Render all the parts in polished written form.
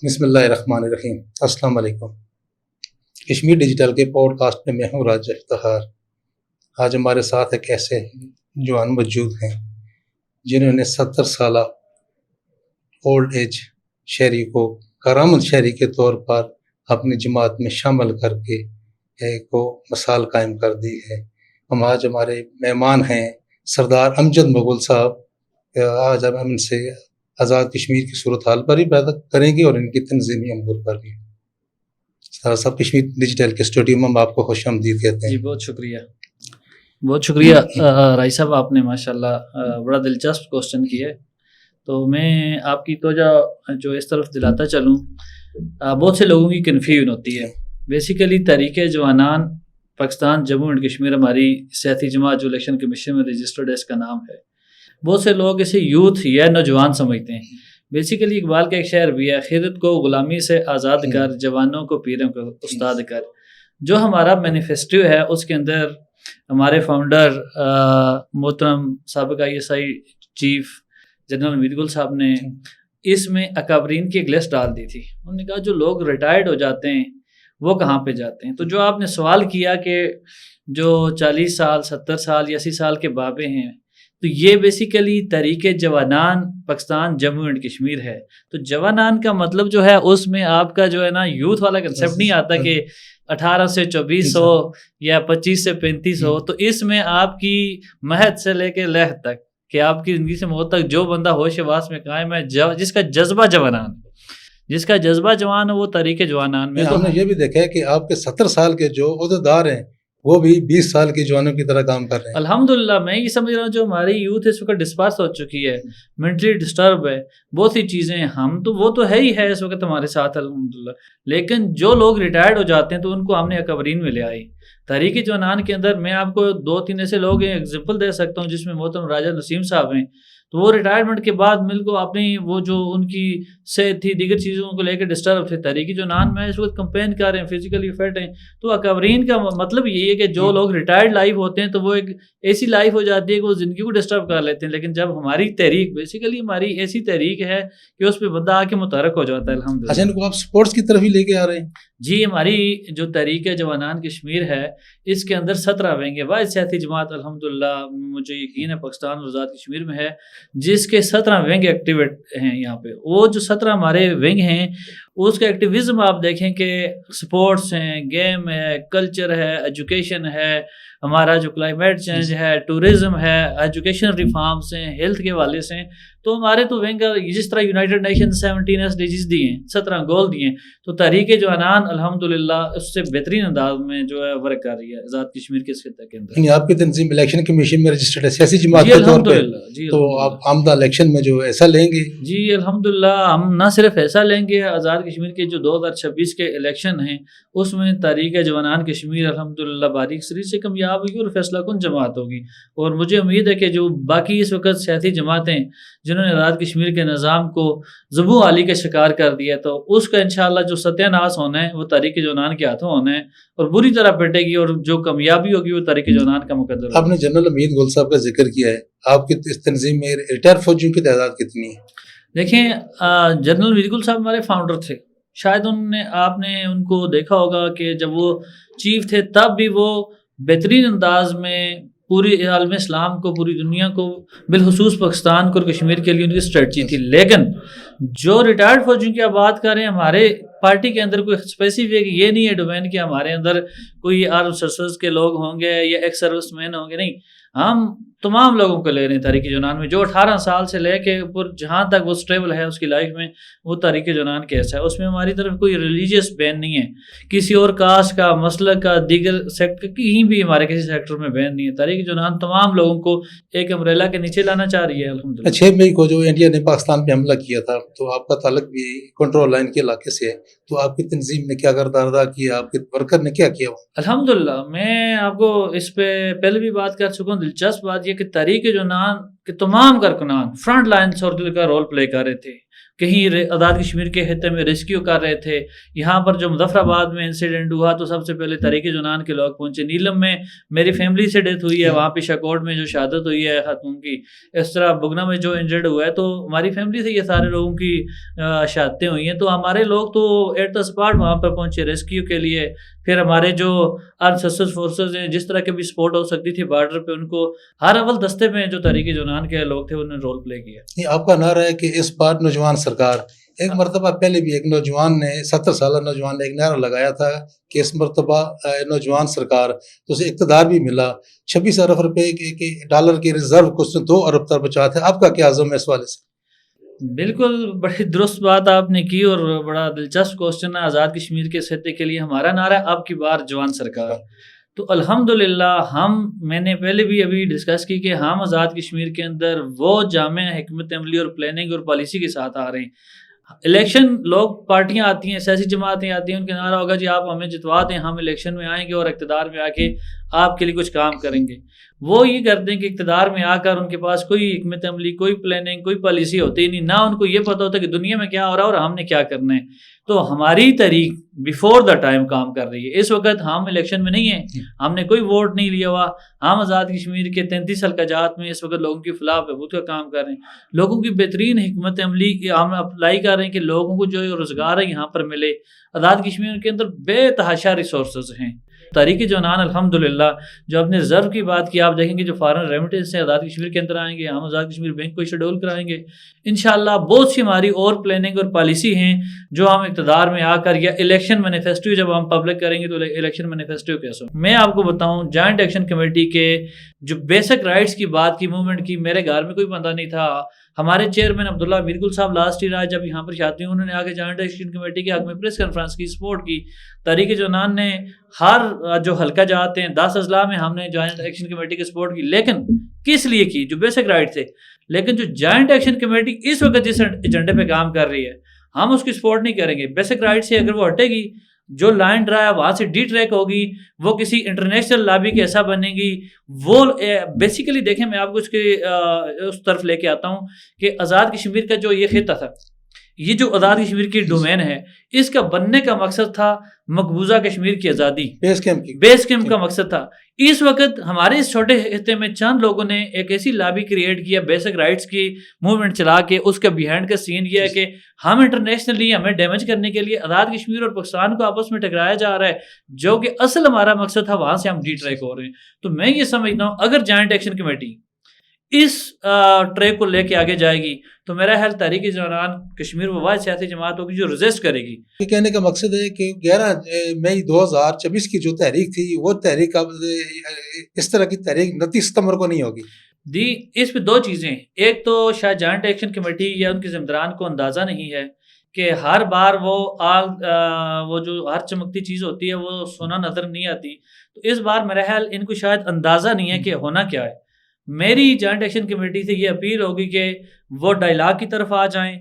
بسم اللہ الرحمن الرحیم۔ السلام علیکم۔ کشمیر ڈیجیٹل کے پوڈ کاسٹ میں ہوں راجہ افتخار۔ آج ہمارے ساتھ ایک ایسے جوان موجود ہیں جنہوں نے 70 سالہ اولڈ ایج شہری کو کارآمد شہری کے طور پر اپنی جماعت میں شامل کر کے ایک مثال قائم کر دی ہے۔ ہم آج ہمارے مہمان ہیں سردار امجد مغل صاحب۔ آج ہم ان سے آزاد کشمیر کی صورتحال پر ہی بات کریں گے اور ان کی تنظیمی امور پر بھی۔ سر صاحب، کشمیر ڈیجیٹل کے اسٹوڈیو میں ہم آپ کو خوش آمدید کہتے ہیں۔ جی بہت شکریہ، بہت شکریہ رائی صاحب، آپ نے ماشاءاللہ بڑا دلچسپ کوسچن کیا ہے۔ تو میں آپ کی توجہ جو اس طرف دلاتا چلوں، بہت سے لوگوں کی کنفیوژن ہوتی ہے۔ بیسیکلی تحریک جوانان پاکستان جموں اینڈ کشمیر ہماری سیاسی جماعت جو الیکشن کمیشن میں رجسٹرڈ ہے، اس کا نام ہے۔ بہت سے لوگ اسے یوتھ یا نوجوان سمجھتے ہیں۔ بیسیکلی اقبال کا ایک شعر بھی ہے، خیرت کو غلامی سے آزاد کر، جوانوں کو پیروں کو استاد کر۔ جو ہمارا مینیفیسٹو ہے اس کے اندر ہمارے فاؤنڈر محترم سابق ISI چیف جنرل امید گل صاحب نے اس میں اکابرین کی ایک لسٹ ڈال دی تھی۔ انہوں نے کہا جو لوگ ریٹائرڈ ہو جاتے ہیں وہ کہاں پہ جاتے ہیں۔ تو جو آپ نے سوال کیا کہ جو 40 سال 70 سال یا 80 سال کے بابے ہیں، تو یہ بیسیکلی تحریک جوانان پاکستان جموں اینڈ کشمیر ہے۔ تو جوانان کا مطلب جو ہے اس میں آپ کا جو ہے نا یوتھ والا کنسیپٹ نہیں آتا کہ 18 سے 24 ہو یا 25 سے 35 ہو۔ تو اس میں آپ کی مہد سے لے کے لہد تک کہ آپ کی زندگی سے موت تک جو بندہ ہوش واس میں قائم ہے، جس کا جذبہ جوانان، جس کا جذبہ جوان ہے، وہ تحریک جوانان میں۔ ہم نے یہ بھی دیکھا ہے کہ آپ کے 70 سال کے جو عہدیدار ہیں وہ بھی 20 سال کے جوانوں کی طرح کام کر رہے ہیں۔ الحمدللہ میں یہ سمجھ رہا ہوں جو ہماری یوتھ اس وقت ڈسپرس ہو چکی ہے، مینٹلی ڈسٹرب ہے، بہت سی چیزیں ہیں۔ ہم تو وہ تو ہے ہی ہے اس وقت ہمارے ساتھ الحمدللہ، لیکن جو لوگ ریٹائرڈ ہو جاتے ہیں تو ان کو ہم نے اکابرین میں لے آئی۔ تحریک جوانان کے اندر میں آپ کو 2-3 ایسے لوگ ہیں ایگزامپل دے سکتا ہوں، جس میں محترم راجہ نسیم صاحب ہیں۔ تو وہ ریٹائرمنٹ کے بعد مل کو اپنی وہ جو ان کی صحت تھی، دیگر چیزوں کو لے کے ڈسٹرب تھے۔ تحریک جوانان میں اس وقت کمپین کر رہے ہیں، فزیکلی فٹ ہیں۔ تو اکابرین کا مطلب یہی ہے کہ جو لوگ ریٹائرڈ لائف ہوتے ہیں تو وہ ایک ایسی لائف ہو جاتی ہے کہ وہ زندگی کو ڈسٹرب کر لیتے ہیں، لیکن جب ہماری تحریک بیسیکلی ہماری ایسی تحریک ہے کہ اس پہ بندہ آ کے متحرک ہو جاتا ہے الحمدللہ۔ اچھا، ان کو آپ سپورٹس کی طرف ہی لے کے آ رہے ہیں؟ جی، ہماری جو تحریک جوانان کشمیر ہے اس کے اندر 17 ونگ ہے۔ واحد سیاسی جماعت الحمدللہ مجھے یقین ہے پاکستان اور آزاد کشمیر میں ہے جس کے 17 ونگ ایکٹیویٹ ہیں یہاں پہ۔ وہ جو 17 ہمارے ونگ ہیں اس کا ایکٹیویزم آپ دیکھیں کہ سپورٹس ہیں، گیم ہے، کلچر ہے، ایجوکیشن ہے، ہمارا جو کلائمیٹ چینج ہے، ٹورزم ہے، ایجوکیشن ریفارمس ہیں، ہیلتھ کے حوالے سے ہیں۔ تو ہمارے تو ونگ جس طرح یونائٹڈ نیشن 17 SDGs دی ہیں، 17 گول دیے ہیں، تو تحریک جوانان الحمدللہ اس سے بہترین انداز میں جو ہے ورک کر رہی ہے آزاد کشمیر کے خطے کے اندر۔ یعنی آپ کی تنظیم الیکشن کمیشن میں رجسٹرڈ ہے سیاسی جماعت کے طور پہ، تو آپ آمدہ الیکشن میں جو ایسا لیں گے؟ جی الحمدللہ، ہم نہ صرف ایسا لیں گے، آزاد کشمیر کے جو 2026 کے الیکشن ہیں اس میں تحریک جوانان کشمیر الحمدللہ باریک سری سے کامیاب ہوگی اور فیصلہ کن جماعت ہوگی۔ اور مجھے امید ہے کہ جو باقی اس وقت سیاسی جماعتیں جنہوں نے آزاد کشمیر کے نظام کو ذبح عالی کا شکار کر دیا، تو اس کا انشاءاللہ جو ستیہ ناش ہونا ہے وہ تحریک جوانان کے ہاتھوں ہونا ہے اور بری طرح پٹے گی، اور جو کامیابی ہوگی وہ تحریک جوانان کا مقدر ہوگا۔ آپ نے جنرل امید گل صاحب کا ذکر کیا ہے، آپ کی اس تنظیم میں ریٹائر فوجیوں کی تعداد کتنی ہے؟ دیکھیں، جنرل امید گل صاحب ہمارے فاؤنڈر تھے۔ شاید آپ نے ان کو دیکھا ہوگا کہ جب وہ چیف تھے تب بھی وہ بہترین انداز میں پوری عالم اسلام کو، پوری دنیا کو، بالخصوص پاکستان کو اور کشمیر کے لیے ان کی اسٹریٹجی تھی۔ لیکن جو ریٹائرڈ فوجیوں کی آپ بات کر رہے ہیں، ہمارے پارٹی کے اندر کوئی اسپیسیفک یہ نہیں ہے ڈومین کہ ہمارے اندر کوئی آرم سرسز کے لوگ ہوں گے یا ایکس سروس مین ہوں گے، نہیں، ہم تمام لوگوں کو لے رہے ہیں تحریک جوانان میں۔ جو 18 سال سے لے کے جہاں تک وہ سٹیبل ہے اس کی لائف میں، وہ تحریک جوانان کیسا ہے۔ اس میں ہماری طرف کوئی ریلیجیس بین نہیں ہے، کسی اور کاسٹ کا، مسلک کا، دیگر سیکٹر کہیں بھی ہمارے کسی سیکٹر میں بین نہیں ہے۔ تحریک جوانان تمام لوگوں کو ایک امبریلا کے نیچے لانا چاہ رہی ہے الحمدللہ۔ 6 مئی کو جو انڈیا نے پاکستان پہ حملہ کیا تھا، تو آپ کا تعلق بھی کنٹرول لائن کے علاقے سے ہے، تو آپ کی تنظیم نے کیا کردار ادا کیا، آپ کے ورکر نے کیا کیا؟ الحمدللہ میں آپ کو اس پہ پہلے بھی بات کر چکا ہوں۔ دلچسپ بات یہ کہ تحریک جوانان کے تمام کارکنان فرنٹ لائن سے کا رول پلے کر رہے تھے۔ کہیں آزاد کشمیر کے خطے میں ریسکیو کر رہے تھے. یہاں پر جو مظفر آباد میں انسیڈنٹ ہوا تو سب سے پہلے تحریک جنان کے لوگ پہنچے. نیلم میں میری فیملی سے ڈیتھ ہوئی ہے, وہاں پہ شاکوٹ میں جو شہادت ہوئی ہے خاتون کی, اس طرح بگنا میں جو انجرڈ ہوا ہے, تو ہماری فیملی سے یہ سارے لوگوں کی شہادتیں ہوئی ہیں. تو ہمارے لوگ تو ایٹ دا اسپاٹ وہاں پر پہنچے ریسکیو کے لیے. پھر ہمارے جو ارسسس فورسز ہیں, جس طرح کی بھی سپورٹ ہو سکتی تھی بارڈر پہ, ان کو ہر اول دستے میں جو تحریک جنان کے لوگ تھے انہوں نے رول پلے کیا. آپ کا نعرہ ہے کہ اس بار نوجوان سرکار, ایک مرتبہ پہلے بھی ایک نوجوان نے 70 سالہ نوجوان نے ایک نعرہ لگایا تھا کہ اس مرتبہ نوجوان سرکار, تو اسے اقتدار بھی ملا, 26 ارب روپے کے ڈالر کے ریزرو کو 2 ارب تک بچا تھا. آپ کا کیا عزم ہے اس والے سے؟ بالکل بڑی درست بات آپ نے کی اور بڑا دلچسپ کوشچن ہے. آزاد کشمیر کے خطے کے لیے ہمارا نعرہ ہے اب کی بار جوان سرکار. تو الحمدللہ میں نے پہلے بھی ابھی ڈسکس کی کہ ہم آزاد کشمیر کے اندر وہ جامع حکمت عملی اور پلاننگ اور پالیسی کے ساتھ آ رہے ہیں. الیکشن لوگ پارٹیاں آتی ہیں, سیاسی جماعتیں آتی ہیں, ان کا نعرہ ہوگا جی آپ ہمیں جتوا دیں, ہم الیکشن میں آئیں گے اور اقتدار میں آ کے آپ کے لیے کچھ کام کریں گے. وہ یہ کرتے ہیں کہ اقتدار میں آ کر ان کے پاس کوئی حکمت عملی, کوئی پلاننگ, کوئی پالیسی ہوتی نہیں, نہ ان کو یہ پتہ ہوتا کہ دنیا میں کیا ہو رہا ہے اور ہم نے کیا کرنا ہے. تو ہماری تحریک بیفور دا ٹائم کام کر رہی ہے. اس وقت ہم الیکشن میں نہیں ہیں, ہم نے کوئی ووٹ نہیں لیا ہوا. ہم آزاد کشمیر کے 33 حلقہ میں اس وقت لوگوں کی فلاح بہبود کا کام کر رہے ہیں. لوگوں کی بہترین حکمت عملی ہم اپلائی کر رہے ہیں کہ لوگوں کو جو روزگار ہے یہاں پر ملے. آزاد کشمیر کے اندر بے تحاشا ریسورسز ہیں. تحریک جنان الحمدللہ جو اپنے ریزرو کی بات کی, آپ دیکھیں گے جو فارن ریمیٹنس سے آزاد کشمیر کے اندر آئیں گے, ہم آزاد کشمیر بینک کو شیڈول کرائیں گے انشاءاللہ. بہت سی ہماری اور پلاننگ اور پالیسی ہیں جو ہم اقتدار میں آ کر, یا الیکشن مینیفیسٹو جب ہم پبلک کریں گے تو الیکشن مینیفیسٹو کیسے. میں آپ کو بتاؤں, جوائنٹ ایکشن کمیٹی کے جو بیسک رائٹس کی بات کی, موومنٹ کی, میرے گھر میں کوئی بندہ نہیں تھا. ہمارے چیئرمین عبداللہ میرگل صاحب لاسٹ ایئر آج جب یہاں پر چاہتے ہیں, انہوں نے آگے جوائنٹ ایکشن کمیٹی کے حق میں پریس کانفرنس کی, سپورٹ کی. تحریک جنان نے ہر جو حلقہ جاتے ہیں 10 اضلاع میں ہم نے جوائنٹ ایکشن کمیٹی کی سپورٹ کی. لیکن کس لیے کی؟ جو بیسک رائٹ تھے. لیکن جو جوائنٹ ایکشن کمیٹی اس وقت جس ایجنڈے پہ کام کر رہی ہے, ہم اس کی سپورٹ نہیں کریں گے. بیسک رائٹ سے اگر وہ ہٹے گی, جو لائن ڈرا ہے وہاں سے ڈی ٹریک ہوگی, وہ کسی انٹرنیشنل لابی کے ایسا بنے گی. وہ بیسیکلی دیکھیں, میں آپ کو اس طرف لے کے آتا ہوں کہ آزاد کشمیر کا جو یہ خطہ تھا, یہ جو آزاد کشمیر کی ڈومین ہے, اس کا بننے کا مقصد تھا مقبوضہ کشمیر کی آزادی, بیس کیمپ کا مقصد تھا. اس وقت ہمارے اس چھوٹے خطے میں چند لوگوں نے ایک ایسی لابی کریٹ کیا, بیسک رائٹس کی موومنٹ چلا کے. اس کا بیہائنڈ کا سین یہ ہے کہ ہم انٹرنیشنلی ہمیں ڈیمیج کرنے کے لیے آزاد کشمیر اور پاکستان کو آپس میں ٹکرایا جا رہا ہے, جو کہ اصل ہمارا مقصد تھا, وہاں سے ہم ڈی ٹریک ہو رہے ہیں. تو میں یہ سمجھتا ہوں اگر جوائنٹ ایکشن کمیٹی اس ٹریک کو لے کے آگے جائے گی تو میرا خیال تحریک جنان کشمیر وہ واحد سیاسی جماعت ہوگی جو ریزسٹ کرے گی. یہ کہنے کا مقصد ہے کہ 11 مئی 2024 کی جو تحریک تھی, وہ تحریک اب اس طرح کی تحریک 29 ستمبر کو نہیں ہوگی. اس پہ 2 چیزیں. ایک تو شاید جوائنٹ ایکشن کمیٹی یا ان کے ذمہ کو اندازہ نہیں ہے کہ ہر بار وہ جو ہر چمکتی چیز ہوتی ہے وہ سونا نظر نہیں آتی. تو اس بار میرا خیال ان کو شاید اندازہ نہیں ہے کہ ہونا کیا ہے. میری جوائنٹ ایکشن کمیٹی سے یہ اپیل ہوگی کہ وہ ڈائلاگ کی طرف آ جائیں.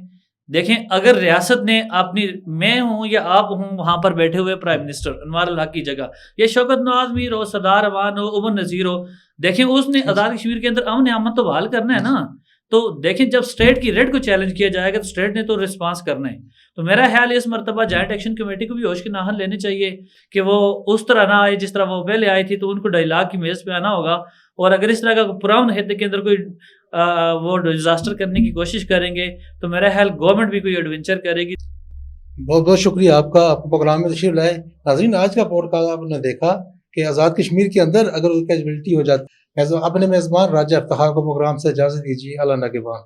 دیکھیں, اگر ریاست نے اپنی, میں ہوں یا آپ ہوں وہاں پر بیٹھے ہوئے پرائم منسٹر انوار الحق کی جگہ, یا شوکت نواز میر ہو, سردار امان ہو, عمر نذیر ہو, دیکھیں اس نے آزاد کشمیر کے اندر امن تو بحال کرنا ہے نا. تو دیکھیں جب اسٹیٹ کی ریڈ کو چیلنج کیا جائے گا تو اسٹیٹ نے تو رسپانس کرنا ہے. تو میرا خیال اس مرتبہ جوائنٹ ایکشن کمیٹی کو بھی ہوش کے ناخن لینے چاہیے کہ وہ اس طرح نہ آئے جس طرح وہ پہلے آئی تھی. تو ان کو ڈائلاگ کی میز پہ آنا ہوگا, اور اگر اس طرح کا پراؤن خطے کے اندر کوئی وہ ڈیزاسٹر کرنے کی کوشش کریں گے تو میرا خیال گورنمنٹ بھی کوئی ایڈونچر کرے گی. بہت بہت شکریہ آپ کا, آپ کو پروگرام میں تشریف لائے. ناظرین, آج کا پوڈ کاسٹ آپ نے دیکھا کہ آزاد کشمیر کے اندر اگر کیجبلٹی ہو جاتی, اپنے میزبان راجہ افتخار کو پروگرام سے اجازت دیجیے. اللہ نگہبان.